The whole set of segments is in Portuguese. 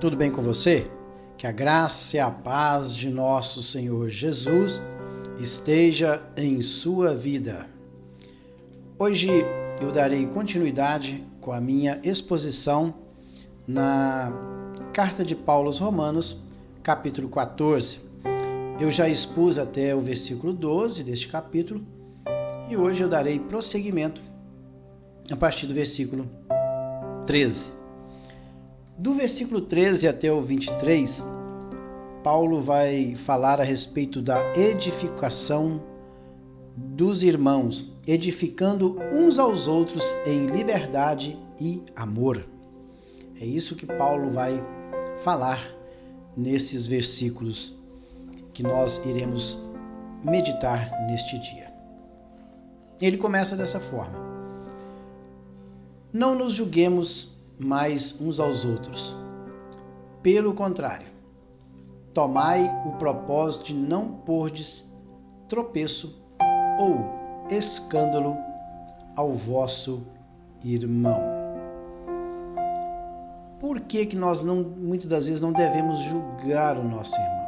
Tudo bem com você? Que a graça e a paz de nosso Senhor Jesus esteja em sua vida. Hoje eu darei continuidade com a minha exposição na Carta de Paulo aos Romanos, capítulo 14. Eu já expus até o versículo 12 deste capítulo e hoje eu darei prosseguimento a partir do versículo 13. Do versículo 13 até o 23, Paulo vai falar a respeito da edificação dos irmãos, edificando uns aos outros em liberdade e amor. É isso que Paulo vai falar nesses versículos que nós iremos meditar neste dia. Ele começa dessa forma: não nos julguemos mais uns aos outros. Pelo contrário, tomai o propósito de não pordes tropeço ou escândalo ao vosso irmão. Por que nós muitas das vezes não devemos julgar o nosso irmão?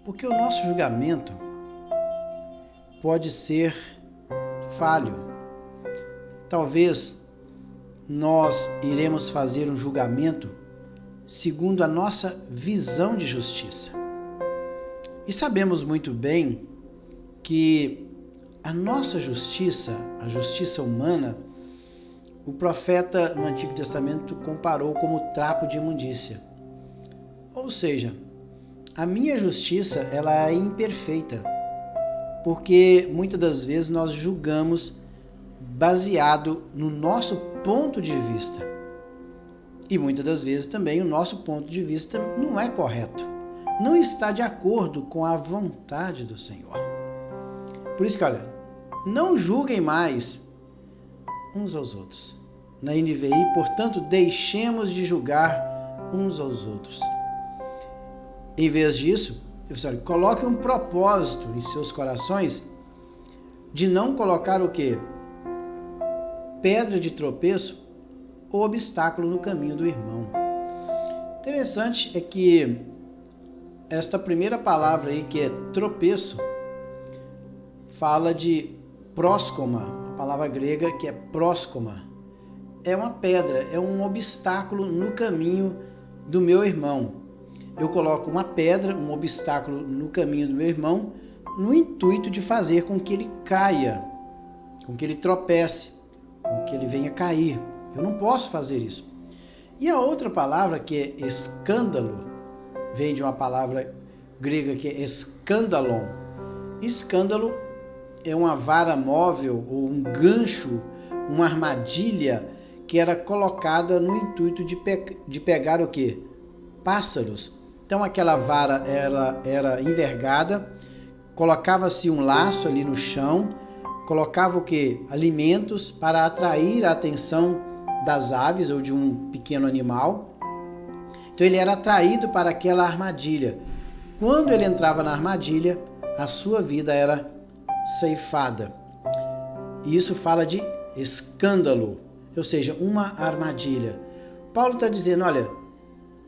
Porque o nosso julgamento pode ser falho. Talvez nós iremos fazer um julgamento segundo a nossa visão de justiça. E sabemos muito bem que a nossa justiça, a justiça humana, o profeta no Antigo Testamento comparou como trapo de imundícia. Ou seja, a minha justiça ela é imperfeita, porque muitas das vezes nós julgamos baseado no nosso ponto de vista. E muitas das vezes também o nosso ponto de vista não é correto, não está de acordo com a vontade do Senhor. Por isso que, olha, não julguem mais uns aos outros. Na NVI, portanto, deixemos de julgar uns aos outros. Em vez disso, coloque um propósito em seus corações de não colocar o quê? Pedra de tropeço ou obstáculo no caminho do irmão. Interessante é que esta primeira palavra aí, que é tropeço, fala de próskoma, a palavra grega que é próskoma. É uma pedra, é um obstáculo no caminho do meu irmão. Eu coloco uma pedra, um obstáculo no caminho do meu irmão, no intuito de fazer com que ele caia, com que ele tropece, com que ele venha cair. Eu não posso fazer isso. E a outra palavra, que é escândalo, vem de uma palavra grega que é escândalon. Escândalo é uma vara móvel ou um gancho, uma armadilha que era colocada no intuito de pegar o quê? Pássaros. Então aquela vara era envergada, colocava-se um laço ali no chão, colocava o quê? Alimentos para atrair a atenção das aves ou de um pequeno animal. Então ele era atraído para aquela armadilha. Quando ele entrava na armadilha, a sua vida era ceifada. E isso fala de escândalo, ou seja, uma armadilha. Paulo está dizendo, olha,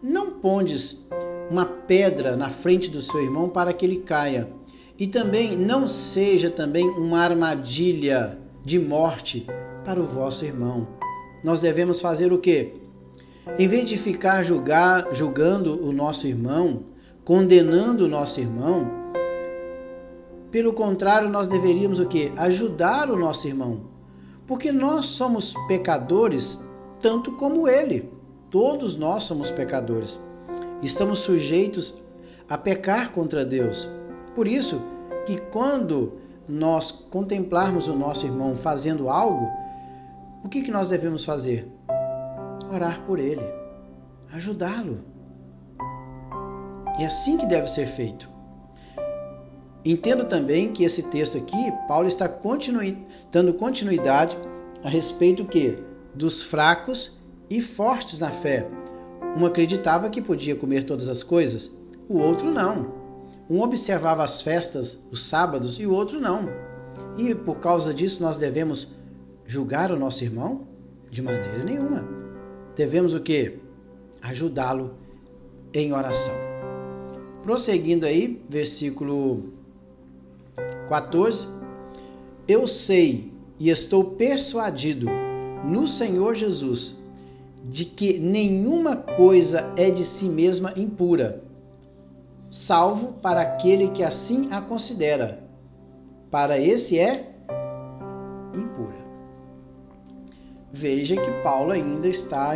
não pondes uma pedra na frente do seu irmão para que ele caia. E também não seja também uma armadilha de morte para o vosso irmão. Nós devemos fazer o quê? Em vez de ficar julgando o nosso irmão, condenando o nosso irmão, pelo contrário, nós deveríamos o quê? Ajudar o nosso irmão. Porque nós somos pecadores tanto como ele. Todos nós somos pecadores. Estamos sujeitos a pecar contra Deus. Por isso que quando nós contemplarmos o nosso irmão fazendo algo, o que nós devemos fazer? Orar por ele, ajudá-lo. É assim que deve ser feito. Entendo também que esse texto aqui, Paulo está dando continuidade a respeito que dos fracos e fortes na fé. Um acreditava que podia comer todas as coisas, o outro não. Um observava as festas, os sábados, e o outro não. E por causa disso nós devemos julgar o nosso irmão? De maneira nenhuma. Devemos o quê? ajudá-lo em oração. Prosseguindo aí, versículo 14. Eu sei e estou persuadido no Senhor Jesus de que nenhuma coisa é de si mesma impura, salvo para aquele que assim a considera. Para esse é impura. Veja que Paulo ainda está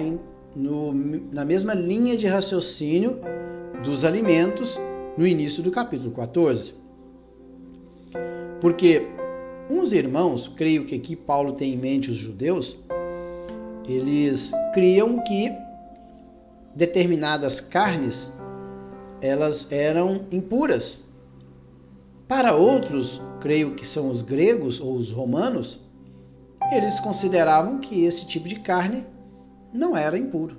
na mesma linha de raciocínio dos alimentos no início do capítulo 14. Porque uns irmãos, creio que aqui Paulo tem em mente os judeus, eles criam que determinadas carnes, elas eram impuras. Para outros, creio que são os gregos ou os romanos, eles consideravam que esse tipo de carne não era impuro.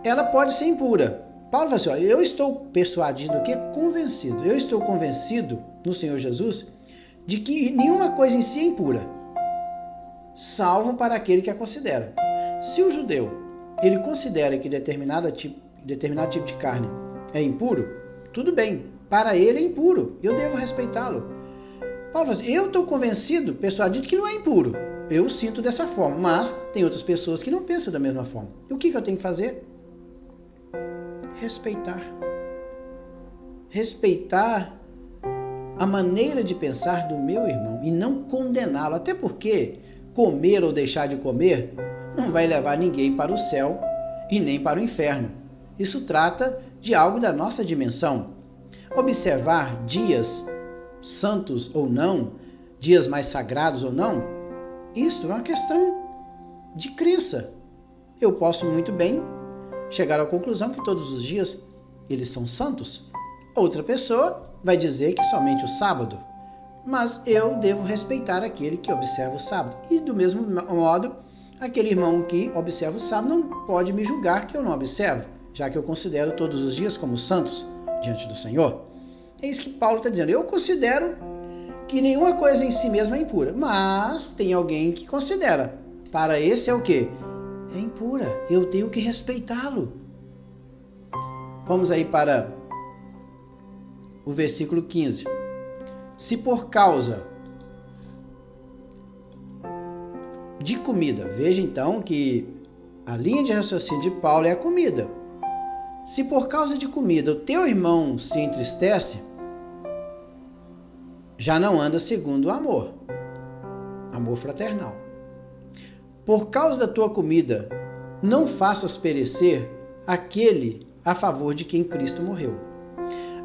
Ela pode ser impura. Paulo fala assim, eu estou persuadido aqui, convencido. Eu estou convencido no Senhor Jesus de que nenhuma coisa em si é impura, salvo para aquele que a considera. Se o judeu, ele considera que determinado tipo de carne é impuro, tudo bem, para ele é impuro, eu devo respeitá-lo. Paulo fala assim, eu estou convencido, persuadido que não é impuro, eu sinto dessa forma, mas tem outras pessoas que não pensam da mesma forma. E o que eu tenho que fazer? Respeitar a maneira de pensar do meu irmão e não condená-lo, até porque comer ou deixar de comer não vai levar ninguém para o céu e nem para o inferno. Isso trata de algo da nossa dimensão. Observar dias santos ou não, dias mais sagrados ou não, isso é uma questão de crença. Eu posso muito bem chegar à conclusão que todos os dias eles são santos. Outra pessoa vai dizer que somente o sábado, mas eu devo respeitar aquele que observa o sábado. E do mesmo modo, aquele irmão que observa o sábado não pode me julgar que eu não observo, já que eu considero todos os dias como santos diante do Senhor. É isso que Paulo está dizendo. Eu considero que nenhuma coisa em si mesma é impura, mas tem alguém que considera. Para esse é o quê? É impura. Eu tenho que respeitá-lo. Vamos aí para o versículo 15. Se por causa de comida, veja então que a linha de raciocínio de Paulo é a comida. Se por causa de comida o teu irmão se entristece, já não anda segundo o amor fraternal. Por causa da tua comida, não faças perecer aquele a favor de quem Cristo morreu.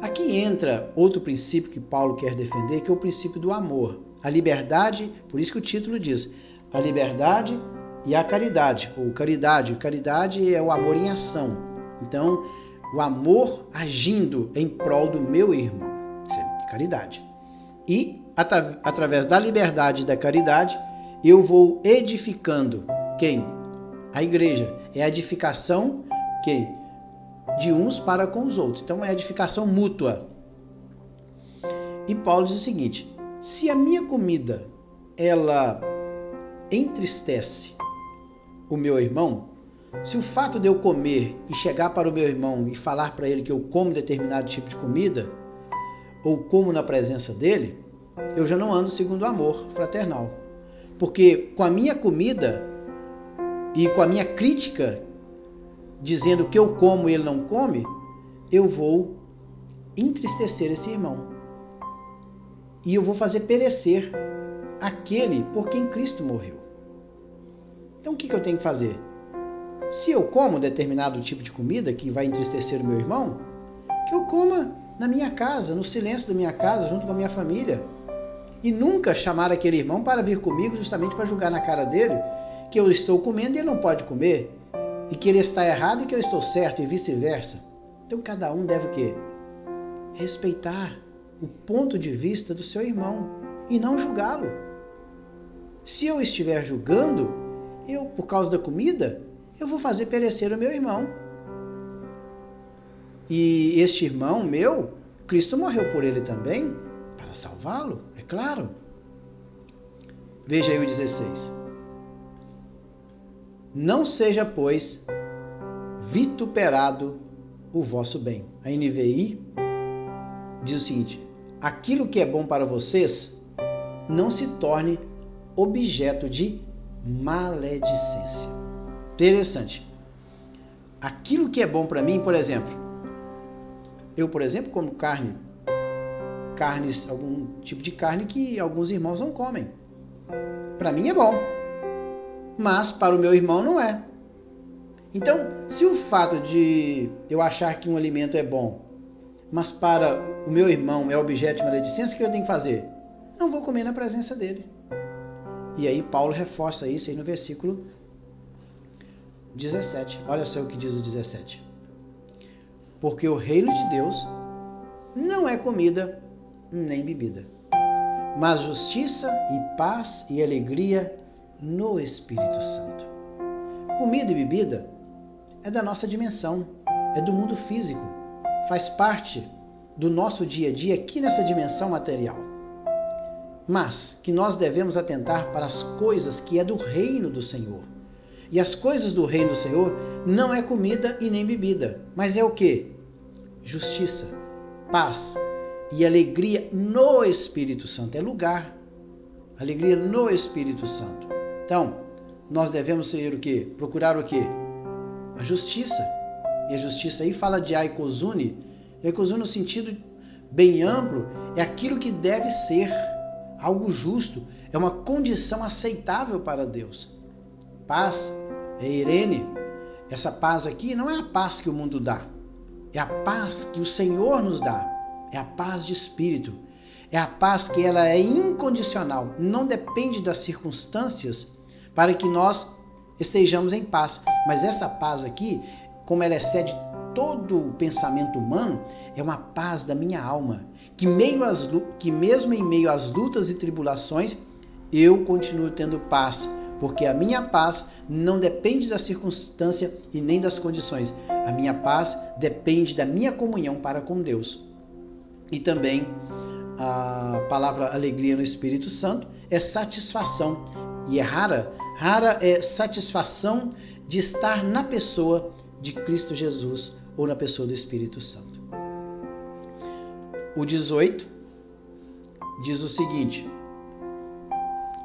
Aqui entra outro princípio que Paulo quer defender, que é o princípio do amor. A liberdade, por isso que o título diz, a liberdade e a caridade, ou caridade. Caridade é o amor em ação. Então, o amor agindo em prol do meu irmão. Isso é caridade. E, através da liberdade e da caridade, eu vou edificando quem? A igreja. É a edificação quem? De uns para com os outros. Então, é a edificação mútua. E Paulo diz o seguinte, se a minha comida, ela entristece o meu irmão, se o fato de eu comer e chegar para o meu irmão e falar para ele que eu como determinado tipo de comida, ou como na presença dele, eu já não ando segundo o amor fraternal. Porque com a minha comida e com a minha crítica, dizendo que eu como e ele não come, eu vou entristecer esse irmão. E eu vou fazer perecer aquele por quem Cristo morreu. Então o que eu tenho que fazer? Se eu como determinado tipo de comida que vai entristecer o meu irmão, que eu coma na minha casa, no silêncio da minha casa, junto com a minha família. E nunca chamar aquele irmão para vir comigo justamente para julgar na cara dele que eu estou comendo e ele não pode comer, e que ele está errado e que eu estou certo, e vice-versa. Então cada um deve o quê? Respeitar o ponto de vista do seu irmão e não julgá-lo. Se eu estiver julgando, eu, por causa da comida, eu vou fazer perecer o meu irmão. E este irmão meu, Cristo morreu por ele também, para salvá-lo, é claro. Veja aí o 16. Não seja, pois, vituperado o vosso bem. A NVI diz o seguinte: aquilo que é bom para vocês não se torne objeto de maledicência. Interessante. Aquilo que é bom para mim, por exemplo, eu, por exemplo, como carnes, algum tipo de carne que alguns irmãos não comem. Para mim é bom, mas para o meu irmão não é. Então, se o fato de eu achar que um alimento é bom, mas para o meu irmão é objeto de maledicência, o que eu tenho que fazer? Não vou comer na presença dele. E aí Paulo reforça isso aí no versículo 17. Olha só o que diz o 17. Porque o reino de Deus não é comida nem bebida, mas justiça e paz e alegria no Espírito Santo. Comida e bebida é da nossa dimensão, é do mundo físico, faz parte do nosso dia a dia aqui nessa dimensão material. Mas que nós devemos atentar para as coisas que é do reino do Senhor. E as coisas do reino do Senhor não é comida e nem bebida, mas é o quê? Justiça, paz e alegria no Espírito Santo. É lugar. Alegria no Espírito Santo. Então, nós devemos ser o quê? Procurar o quê? A justiça. E a justiça aí fala de aikosune. Aikosune no sentido bem amplo é aquilo que deve ser algo justo. É uma condição aceitável para Deus. Paz é eirene. Essa paz aqui não é a paz que o mundo dá. É a paz que o Senhor nos dá. É a paz de espírito. É a paz que ela é incondicional. Não depende das circunstâncias para que nós estejamos em paz. Mas essa paz aqui, como ela excede todo o pensamento humano, é uma paz da minha alma. Que mesmo em meio às lutas e tribulações, eu continuo tendo paz. Porque a minha paz não depende da circunstância e nem das condições. A minha paz depende da minha comunhão para com Deus. E também a palavra alegria no Espírito Santo é satisfação. E é rara. Rara é satisfação de estar na pessoa de Cristo Jesus ou na pessoa do Espírito Santo. O 18 diz o seguinte: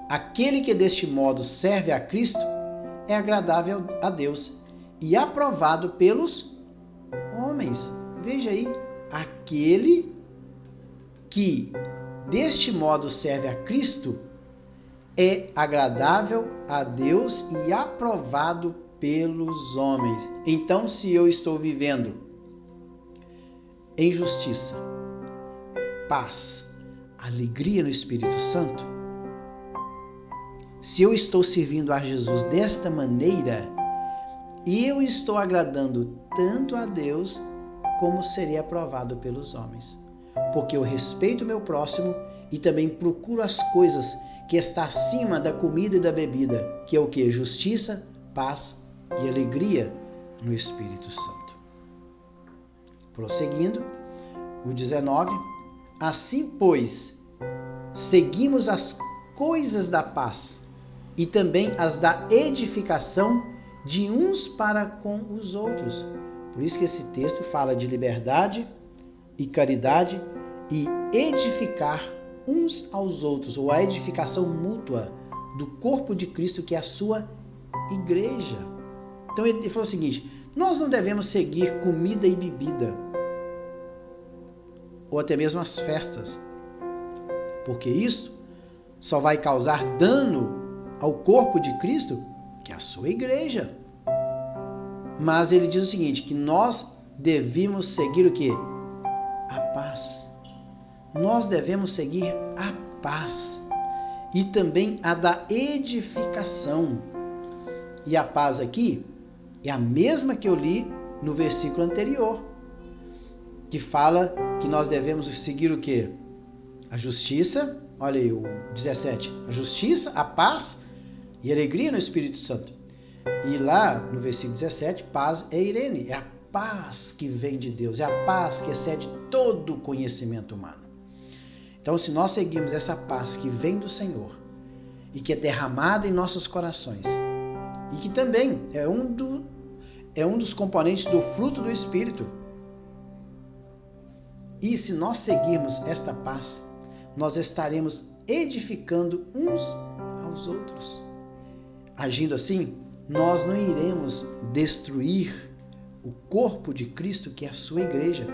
aquele que deste modo serve a Cristo é agradável a Deus e aprovado pelos homens. Veja aí, aquele que deste modo serve a Cristo é agradável a Deus e aprovado pelos homens. Então, se eu estou vivendo em justiça, paz, alegria no Espírito Santo, se eu estou servindo a Jesus desta maneira, eu estou agradando tanto a Deus como serei aprovado pelos homens. Porque eu respeito o meu próximo e também procuro as coisas que está acima da comida e da bebida, que é o que? Justiça, paz e alegria no Espírito Santo. Prosseguindo, o 19. Assim, pois, seguimos as coisas da paz e também as da edificação de uns para com os outros. Por isso que esse texto fala de liberdade e caridade e edificar uns aos outros, ou a edificação mútua do corpo de Cristo, que é a sua igreja. Então ele falou o seguinte: nós não devemos seguir comida e bebida, ou até mesmo as festas, porque isto só vai causar dano ao corpo de Cristo, que é a sua igreja. Mas ele diz o seguinte, que nós devemos seguir o quê? A paz. Nós devemos seguir a paz e também a da edificação. E a paz aqui é a mesma que eu li no versículo anterior, que fala que nós devemos seguir o quê? A justiça, olha aí o 17, a justiça, a paz e alegria no Espírito Santo. E lá no versículo 17, paz é eirene, é a paz que vem de Deus, é a paz que excede todo o conhecimento humano. Então, se nós seguirmos essa paz que vem do Senhor e que é derramada em nossos corações, e que também é um dos componentes do fruto do Espírito. E se nós seguirmos esta paz, nós estaremos edificando uns aos outros. Agindo assim, nós não iremos destruir o corpo de Cristo, que é a sua igreja,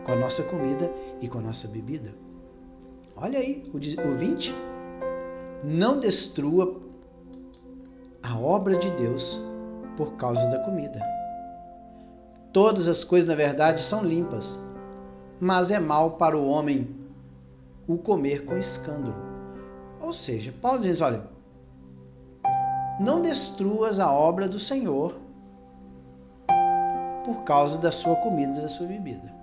com a nossa comida e com a nossa bebida. Olha aí, o 20. Não destrua a obra de Deus por causa da comida. Todas as coisas, na verdade, são limpas, mas é mal para o homem o comer com escândalo. Ou seja, Paulo diz, olha, não destruas a obra do Senhor por causa da sua comida e da sua bebida.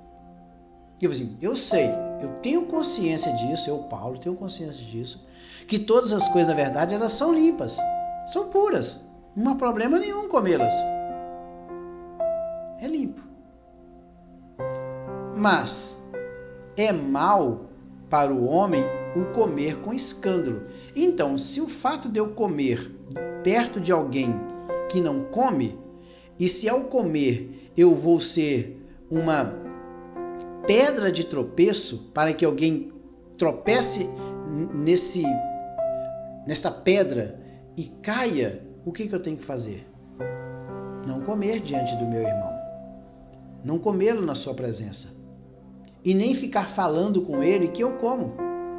E eu sei, eu tenho consciência disso, eu, Paulo, tenho consciência disso, que todas as coisas, na verdade, elas são limpas, são puras, não há problema nenhum comê-las. É limpo. Mas é mal para o homem o comer com escândalo. Então, se o fato de eu comer perto de alguém que não come, e se ao comer eu vou ser uma pedra de tropeço para que alguém tropece nesta pedra e caia, o que eu tenho que fazer? Não comer diante do meu irmão. Não comê-lo na sua presença. E nem ficar falando com ele que eu como.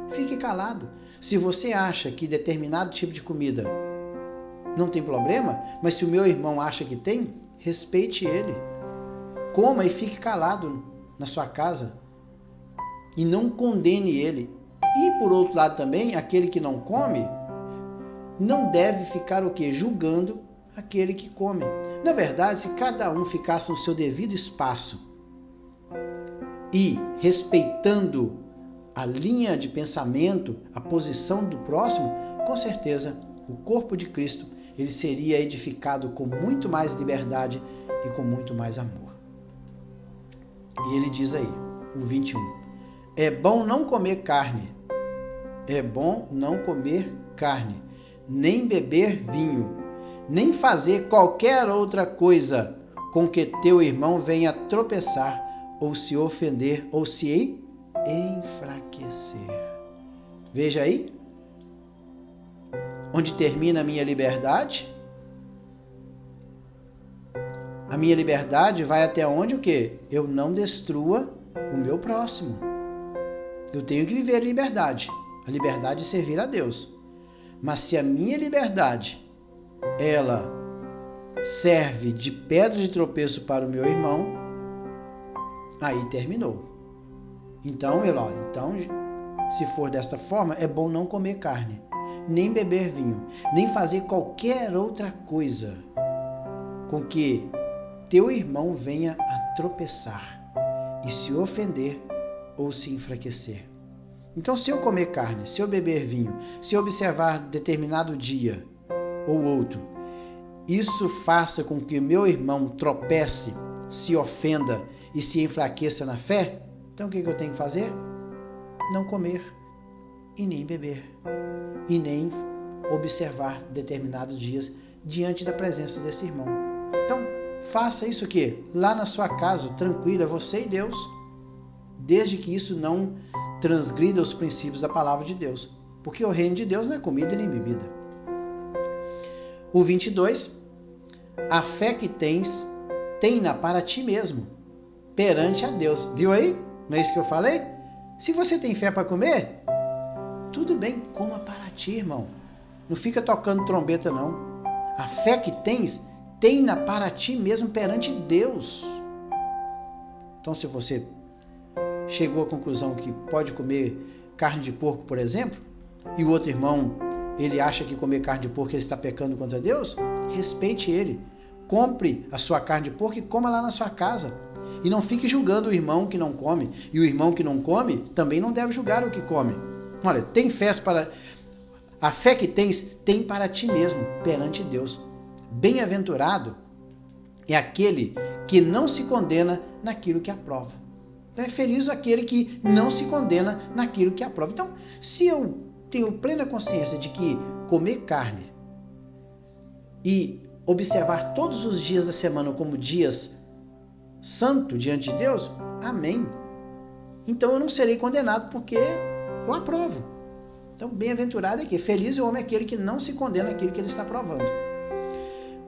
Fique calado. Se você acha que determinado tipo de comida não tem problema, mas se o meu irmão acha que tem, respeite ele. Coma e fique calado na sua casa. E não condene ele. E por outro lado também, aquele que não come, não deve ficar o quê? Julgando aquele que come. Na verdade, se cada um ficasse no seu devido espaço e respeitando a linha de pensamento, a posição do próximo, com certeza o corpo de Cristo ele seria edificado com muito mais liberdade e com muito mais amor. E ele diz aí, o 21, é bom não comer carne, é bom não comer carne, nem beber vinho, nem fazer qualquer outra coisa com que teu irmão venha tropeçar, ou se ofender, ou se enfraquecer. Veja aí, onde termina a minha liberdade? A minha liberdade vai até onde o quê? Eu não destrua o meu próximo. Eu tenho que viver a liberdade de servir a Deus. Mas se a minha liberdade ela serve de pedra de tropeço para o meu irmão, aí terminou. Então, se for desta forma, é bom não comer carne, nem beber vinho, nem fazer qualquer outra coisa com que teu irmão venha a tropeçar e se ofender ou se enfraquecer. Então, se eu comer carne, se eu beber vinho, se eu observar determinado dia ou outro, isso faça com que o meu irmão tropece, se ofenda e se enfraqueça na fé, então o que eu tenho que fazer? Não comer e nem beber e nem observar determinados dias diante da presença desse irmão. Então, faça isso o quê? Lá na sua casa, tranquila, você e Deus, desde que isso não transgrida os princípios da palavra de Deus, porque o reino de Deus não é comida nem bebida. O 22, a fé que tens, tem-na para ti mesmo, perante a Deus. Viu aí? Não é isso que eu falei? Se você tem fé para comer, tudo bem, coma para ti, irmão. Não fica tocando trombeta, não. A fé que tens, tem-na para ti mesmo perante Deus. Então, se você chegou à conclusão que pode comer carne de porco, por exemplo, e o outro irmão, ele acha que comer carne de porco ele está pecando contra Deus, respeite ele. Compre a sua carne de porco e coma lá na sua casa. E não fique julgando o irmão que não come. E o irmão que não come também não deve julgar o que come. Olha, tem fé para... A fé que tens, tem para ti mesmo, perante Deus. Bem-aventurado é aquele que não se condena naquilo que aprova. Então é feliz aquele que não se condena naquilo que aprova. Então, se eu tenho plena consciência de que comer carne e observar todos os dias da semana como dias santo diante de Deus, amém. Então eu não serei condenado porque eu aprovo. Então, bem-aventurado é que feliz é o homem aquele que não se condena naquilo que ele está provando.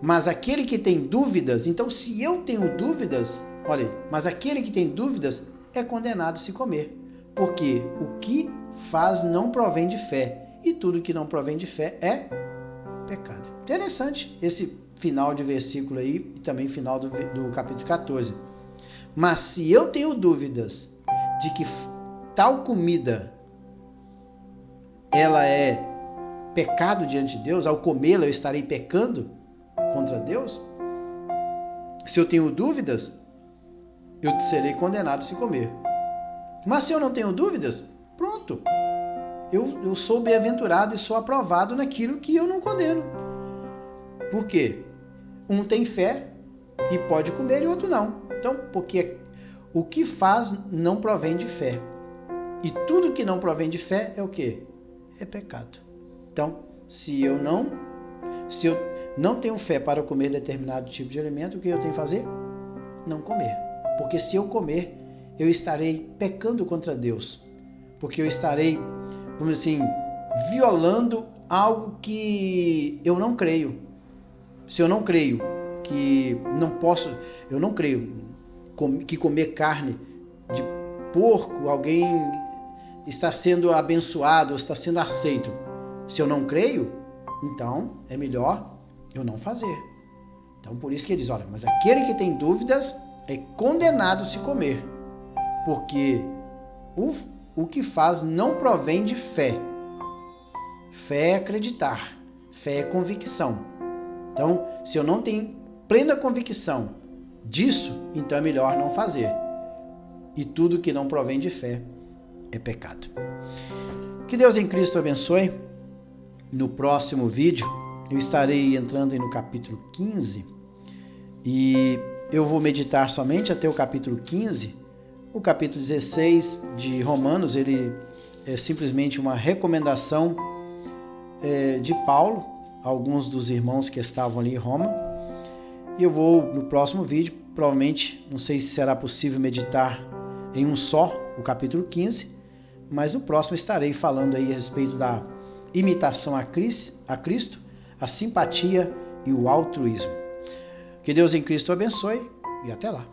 Mas aquele que tem dúvidas, então se eu tenho dúvidas, olha aí, mas aquele que tem dúvidas é condenado se comer, porque o que faz não provém de fé, e tudo que não provém de fé é pecado. Interessante esse final de versículo aí, e também final do capítulo 14. Mas se eu tenho dúvidas de que tal comida ela é pecado diante de Deus, ao comê-la eu estarei pecando contra Deus, se eu tenho dúvidas, eu serei condenado se comer. Mas se eu não tenho dúvidas, pronto, eu sou bem-aventurado e sou aprovado naquilo que eu não condeno. Por quê? Um tem fé e pode comer e outro não. Então, porque o que faz não provém de fé. E tudo que não provém de fé é o quê? É pecado. Então, se eu não tenho fé para comer determinado tipo de alimento, o que eu tenho que fazer? Não comer. Porque se eu comer, eu estarei pecando contra Deus. Porque eu estarei, vamos dizer assim, violando algo que eu não creio. Se eu não creio que não posso, eu não creio que comer carne de porco, alguém está sendo abençoado, está sendo aceito. Se eu não creio, então é melhor eu não fazer. Então por isso que ele diz, olha, mas aquele que tem dúvidas é condenado se comer, porque o que faz não provém de fé. Fé é acreditar, fé é convicção. Então, se eu não tenho plena convicção disso, então é melhor não fazer. E tudo que não provém de fé é pecado. Que Deus em Cristo abençoe. No próximo vídeo, eu estarei entrando no capítulo 15 e eu vou meditar somente até o capítulo 15. O capítulo 16 de Romanos, ele é simplesmente uma recomendação de Paulo a alguns dos irmãos que estavam ali em Roma. E eu vou, no próximo vídeo, provavelmente, não sei se será possível meditar em um só, o capítulo 15, mas no próximo estarei falando aí a respeito da imitação a Cristo, a simpatia e o altruísmo. Que Deus em Cristo abençoe e até lá.